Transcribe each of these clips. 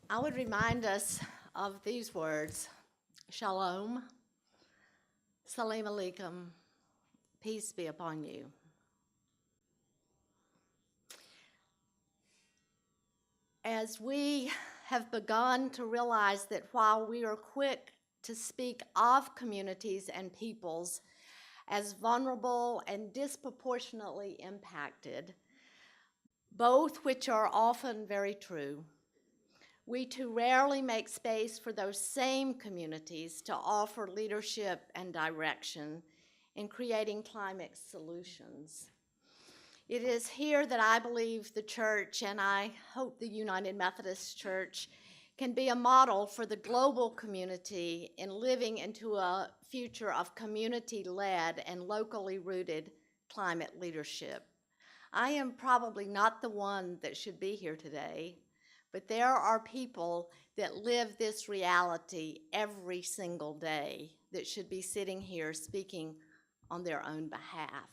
I would remind us of these words: Shalom, Salam Alaikum, peace be upon you. As we have begun to realize that while we are quick to speak of communities and peoples as vulnerable and disproportionately impacted, both which are often very true, we too rarely make space for those same communities to offer leadership and direction in creating climate solutions. It is here that I believe the church, and I hope the United Methodist Church, can be a model for the global community in living into a future of community-led and locally rooted climate leadership. I am probably not the one that should be here today, but there are people that live this reality every single day that should be sitting here speaking on their own behalf.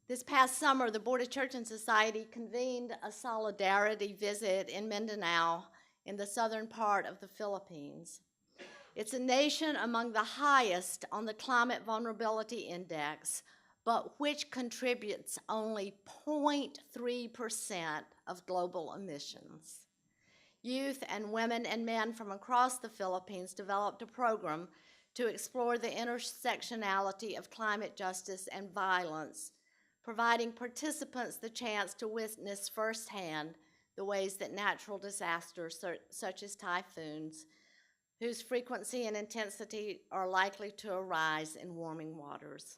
This past summer, the Board of Church and Society convened a solidarity visit in Mindanao in the southern part of the Philippines. It's a nation among the highest on the Climate Vulnerability Index, but which contributes only 0.3% of global emissions. Youth and women and men from across the Philippines developed a program to explore the intersectionality of climate justice and violence, providing participants the chance to witness firsthand the ways that natural disasters such as typhoons, whose frequency and intensity are likely to arise in warming waters.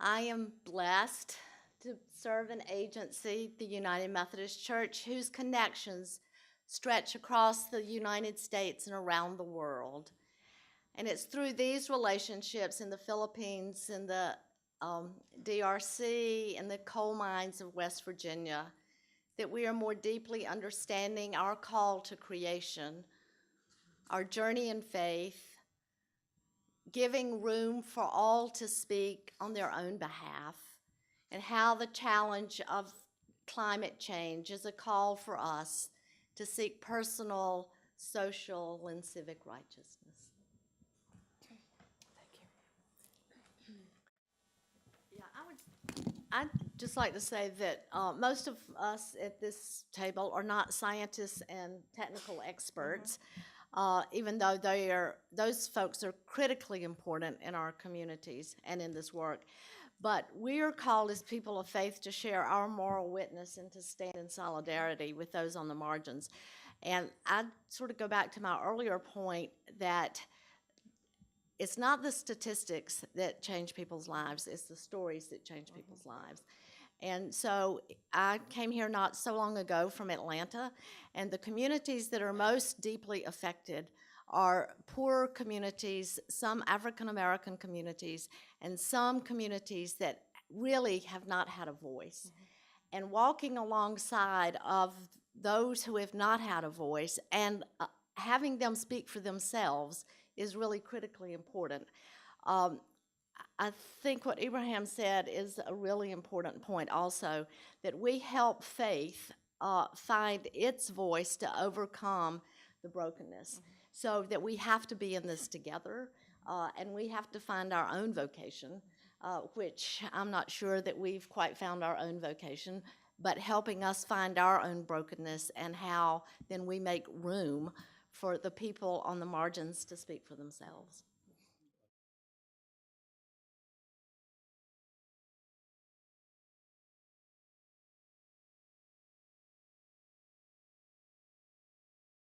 I am blessed to serve an agency, the United Methodist Church, whose connections stretch across the United States and around the world. And it's through these relationships in the Philippines, in the DRC, and the coal mines of West Virginia that we are more deeply understanding our call to creation, our journey in faith, giving room for all to speak on their own behalf, and how the challenge of climate change is a call for us to seek personal, social, and civic righteousness. I'd just like to say that most of us at this table are not scientists and technical experts, even though those folks are critically important in our communities and in this work. But we are called as people of faith to share our moral witness and to stand in solidarity with those on the margins. And I'd sort of go back to my earlier point that it's not the statistics that change people's lives, it's the stories that change people's lives. And so I came here not so long ago from Atlanta, and the communities that are most deeply affected are poor communities, some African American communities, and some communities that really have not had a voice. And walking alongside of those who have not had a voice and having them speak for themselves is really critically important. I think what Abraham said is a really important point also, that we help faith find its voice to overcome the brokenness. So that we have to be in this together, and we have to find our own vocation, which I'm not sure that we've quite found our own vocation, but helping us find our own brokenness and how then we make room for the people on the margins to speak for themselves.